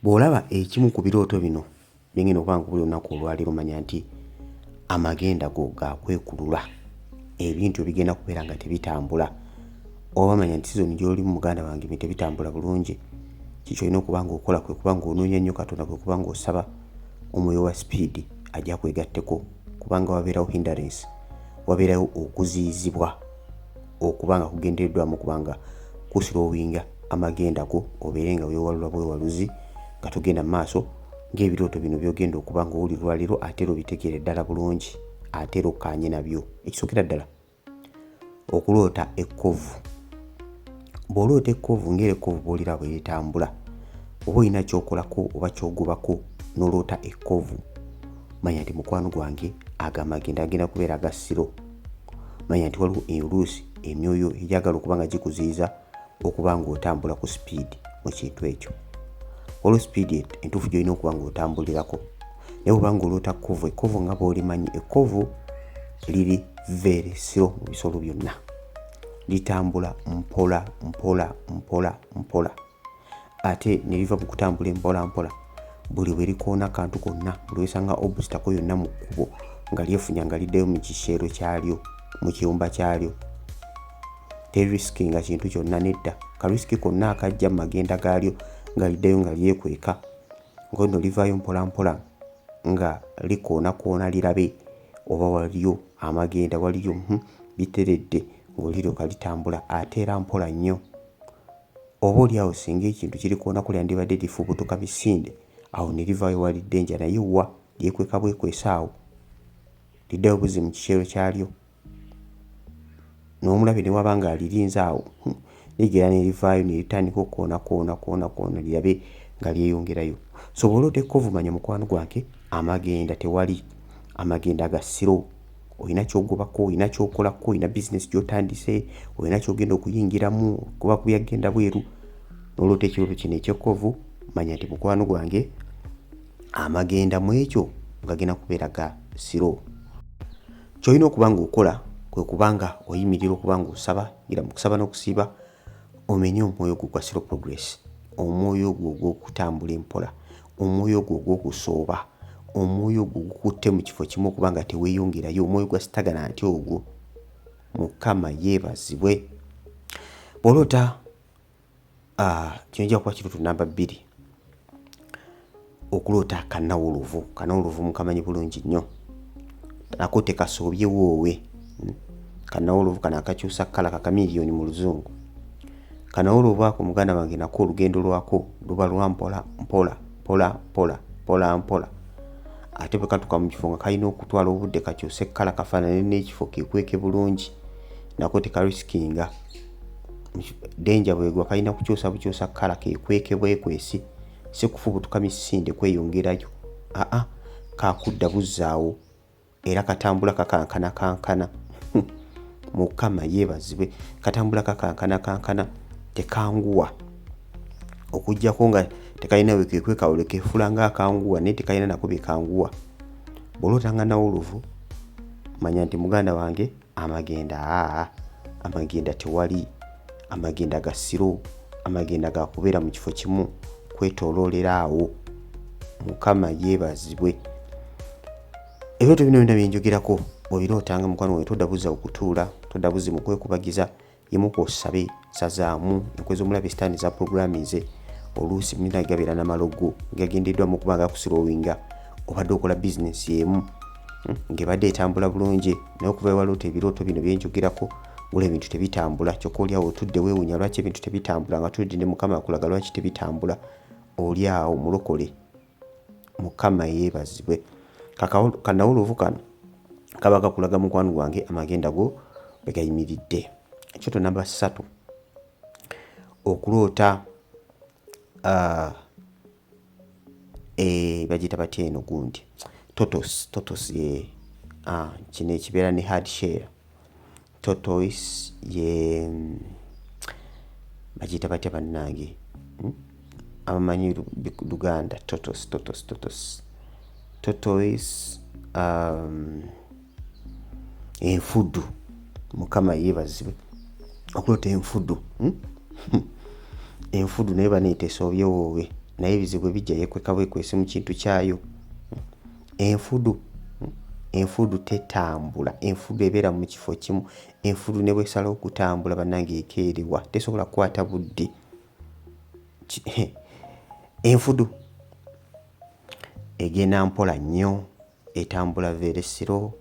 bw'olaba ekimu ku birooto bino bingenda okuba nga buli lunaku olwaleero manya nti amagenda go gakwekulula ebintu bigenda kubeera nga tebitambula oba manya nti sizoni gy'oli mu muganda wange ebintu tebitambula bulungi. Kiki olina okuba nga okola kwe kuba nga onoonya nnyo Katonda, kwe kuba nga osaba omwoyo wa sipiidi ajja kwegatteko, kubanga wabeerawo hindrance, wabeerawo okuziyizibwa okuba nga kugendereddwamu kuba nga kuslowinga amagenda go obeere nga weewalula bwewaluzi nga tugenda mu maaso ng'ebirooto bino byogenda okuba nga oli lwaleero ate era obitegeere ddala bulungi ate era okkaanye nabyo. Ekisookera ddala okuloota ekkovu. Bw'oloota ekkovu ng'era ekkovu bw'oliraba bwe litambula oba olina ky'okolako oba ky'ogobako n'oloota ekkovu, manya nti mukwano gwange agamagenda agenda kubeera aga siro. Manya nti waliwo oluusi emyoyo egyagala okuba nga gikuziyiza okuba nga otambula ku sipiidi mu kintu ekyo. Waliwo sipiidi entuufu gy'olina okuba nga otambulirako. Naye oba nga oloota kkovu, ekkovu nga bw'olimanyi, ekkovu liri very slow mu bisolo byonna. Litambula mpola mpola mpola mpola. Ate ne liva mu kutambula mpola mpola, buli bwe likoona kantu konna, buli wesanga obusitako yonna mu kkubo nga lyefunya nga liddayo mu kisheero kyalyo, mu kiyumba kyalyo. Terisikinga kintu kyonna nedda. Karisiki konna akajja mu magenda gaalyo nga liddayo nga lyekweka. Ngono livaayo mpola mpola nga likoona lirabe oba waliyo amagenda, waliyo biteredde ng'oliryoka litambula ate era mpola nnyo. Oba oliawo singa ekintu kirikoona kulya ndibadde lifubutuka misinde, awo ne livaayo walidde enja, naye wa lyekweka bwekwesa awo liddayo buzi mu kisheero kyalyo. N'omulabe ne waba nga alirinze awo ligera ne livaayo ne litandika okkoona lirabe nga lyeyongerayo. So bw'oloota ekkovu manya mukwano gwange amagenda tewali, amagenda ga siro. Olina ky'ogobako, olina ky'okolako, olina bizinesi gy'otandise, olina ky'ogenda okuyingiramu kuba kubyagenda bweru. N'oloota ekirooto kino eky'ekkovu manya nti mukwano gwange amagenda mu ekyo gagenda kubeera ga siro. Ky'olina okuba nga okola kwe kubanga oyimirira okuba nga osaba, era mu kusaba n'okusiiba omenye omwoyo gwo gwa slow progress, omwoyo gwo ogw'okutambula empola, omwoyo gwo ogw'okusooba, omwoyo gwo gukutte mu kifo kimu okuba nga teweeyongerayo, omwoyo gwa stagnant ogwo. Mukama yeebazibwe. Bw'oloota kino ojja kuba kirooto namba 2, okuloota akannawuluvu. Kannawuluvu mukamanyi bulungi nnyo, nako tekasoobye woowe. Kannawuluvu kano akakyusa kkala, kakamiliyoni mu luzungu. Kannawuluvu ako muganda wange nako olugendo lwako luba lwa mpola mpola mpola mpola mpola mpola. Ate bwe katuuka mu kifo nga kalina okutwala obudde kakyuse kkala kafaanane n'ekifo kekweke bulungi, nako tekarisikinga. Denja bwegwa kalina kukyusa bukyusa kkala kekweke bwekwesi, si kufubutuka misinde kweyongerayo. Kakudda buzzaawo era katambula kakankana. Mukama yeebazibwe. Katambula kakankana tekanguwa, okuggyako nga tekalina wekekweka olekefula nga akanguwa, naye tekalina nako byekanguwa. Bw'oloota nga nawuluvu manya nti muganda wange amagenda amagenda tewali, amagenda ga siro, amagenda ga kubeera mu kifo kimu kwetooloolera awo. Mukama yeebazibwe. Ebirooto bino byonna byenjogerako bw'obirootanga mukwano gwange todda buzza okutuula, todda buzzi mu kwekubagiza, yemuka osabe, sazaamu enkwe z'omulabe sitaani za programming oluusi mina gabeera n'amalogo gagendeddwamu okuba nga kusilowinga. Obadde okola bizinesi emu ng'ebadde etambula bulungi, naye okuva ewaloota ebirooto bino byenjogerako gula ebintu tebitambula, kyokka oli awo otudde weewuunya lwaki ebintu tebitambula, nga tudde ne Mukama akulaga lwaki tebitambula. Oli awo mulokole. Mukama yeebazibwe. Kannawuluvu kano kaba kakulaga mukwano gwange amagenda go bwe gayimiridde. Ekyoto namba 3, okuloota bagiyita batya eno gundi tortoise kino ekibeera ne hard shell. Tortoise ye bagiyita batya bannange, abamanyi Luganda. Tortoise enfudu. Mukama yeebazibwe. Okuloota enfudu enfudu naye baneeteesoobye woowe. naye ebizibu bijja yekweka bwekwese mu kintu kyayo. Enfudu tetambula, enfudu ebeera mu kifo kimu. Enfudu ne bwesalawo okutambula bannange ekeerewa, tesobola kukwata budde. Enfudu egenda mpola nnyo, etambula veresiro,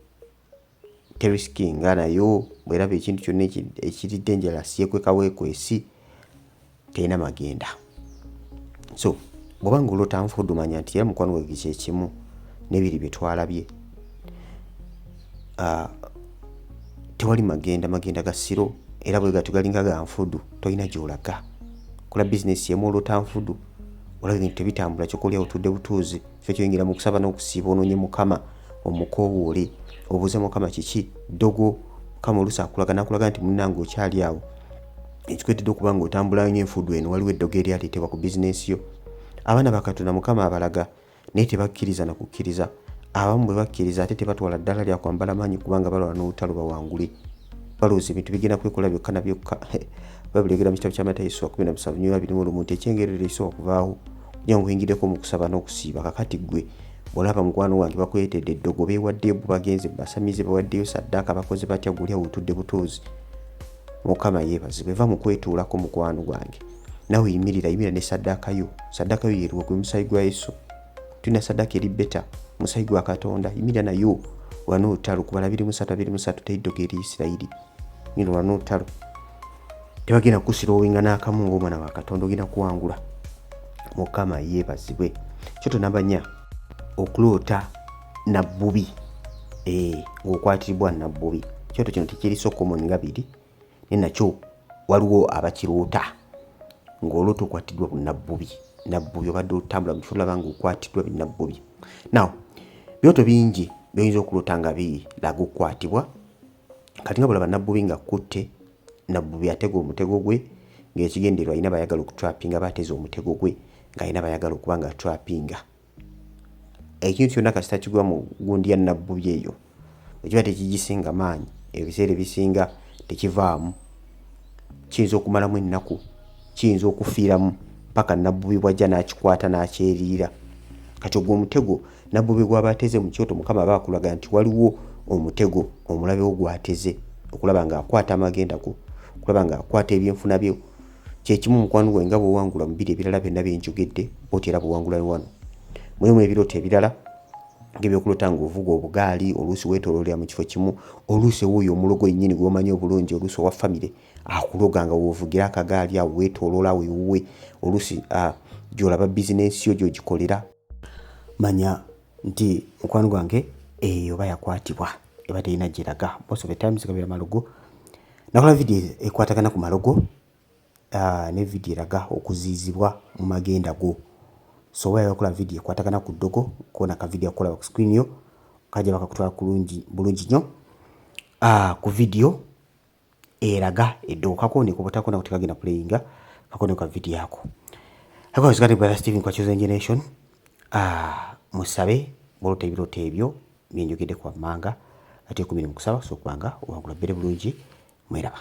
terisikinga nayo bweraba ekintu kyonna ekiri dangerous yekweka bwekwesi, terina magenda. So bw'oba ng'oloota nfudu manya nti era mukwano gwe kyekimu n'ebiri bye twalabye. Tewali magenda ga siro, era bwe gatyo galinga ga nfudu, tolina gy'olaga. Kola bizinesi emu oloota nfudu, olaba ebintu tebitambula, kyokolya otudde butuuzi, kyo kyoyingira mu kusaba n'okusiiba, onoonye Mukama omukoowoole, obuuze Mukama kiki ddogo. Mukama oluusi akulaga nti munnange okyali awo, ekikwetedde okuba ng'otambula ng'enfudu eno, waliwo eddogo eryaleetebwa ku bizinesi yo. Abaana ba Katonda Mukama abalaga naye tebakkiriza na kukkiriza. Abamu bwe bakkiriza ate tebatwala ddala lya kwambala maanyi kubanga balwana n'olutalo bawangule. Balowooza ebintu bigenda kwekola byokka na byokka. Babiregera mu kitabo kya Matayo 17:21 nti ekyengerero ekisooka okuvaawo kugira ngu oyingireko mu kusaba n'okusiiba. Kakati ggwe bw'olaba mukwano wange bakwetedde eddogo, beewaddeyo bagenze basamize, bawaddeyo saddaaka, bakoze batya, guli awo otudde butuuzi. Mukama yeebazibwe, va mu kwetuulako mukwano gwange. Nawe yimirira ne saddaaka yo. Saddaaka yo yeeruwa gwe musaayi gwa Yesu. Tulina saddaaka eri beta, musaayi gwa Katonda. Yimirira nayo olwana olutalo ku 2:3 teiddogo eri Isirayiri. Ngino olwana olutalo. Tebagenda kukusira owinga n'akamu ng'omwana wa Katonda, ogenda kuwangula. Mukama yeebazibwe. Kyoto namba 4, okuloota nabbubi. Ng'okwatibwa nabbubi. Kyoto kino tekiri so common nga biri, naye nakyo waliwo abakiroota ng'oloota okwatiddwa bunnabbubi. Nabbubi obadde otambula mu kifo olaba ng'okwatiddwa binnabbubi. Now byoto bingi by'oyinza okuloota nga biraga okukwatibwa. Kati nga bulaba nabbubi nga kutte, nabbubi atega omutego gwe ng'ekigendererwa alina bayagala okutrapinga, bateze omutego gwe ng'alina bayagala okuba nga atrapinga. Ekintu kyonna kasita kigwa mu gundi ya nabbubi eyo, ekiba tekigisinga maanyi, ebiseera ebisinga tekivaamu, kiyinza okumalamu ennaku, kiyinza okufiiramu paka nabbubi bw'ajja n'akikwata n'akyeriira. Kati ogwo omutego nabbubi gw'aba ateze mu kyoto, Mukama aba akulaga nti waliwo omutego omulabe wo gw'ateze okulaba ng'akwata amagenda go, okulaba ng'akwata ebyenfuna byo. Kyekimu mukwano gwe nga bw'owangula mu biri ebirala byonna bye njogedde, bw'oti era bw'owangula wano. Mulimu ebirooto ebirala ng'ebyokulota ng'ovuga obugaali, oluusi weetooloolera mu kifo kimu, oluusi wuuyo omulogo yennyini gw'omanyi obulungi, oluusi owa famire akuloga nga woovugira akagaali awo weetooloola weewuwe, oluusi gy'olaba bizinensi yo gy'ogikolera. Manya nti mukwano gwange eyo oba yakwatibwa, eba terina gyeraga. Most of the times gabira malogo. Nakola vidiyo ekwatagana ku malogo, ne vidiyo eraga okuziizibwa mu magenda go. So oba yakola vidiyo ekwatagana ku ddogo, kuona ka vidiyo akola ku screen yo, kajja bakakutwala bulungi nnyo. Ku vidiyo eraga eddogo kakone kubotako na kutekagenda playinga kakone ka vidiyo ako. Ako zikati Brother Steven kwa Chosen Generation. Musabe bolote ebirooto ebyo byenjogedde kwa manga ate 10 mu kusaba so kubanga owangula bere bulungi mweraba.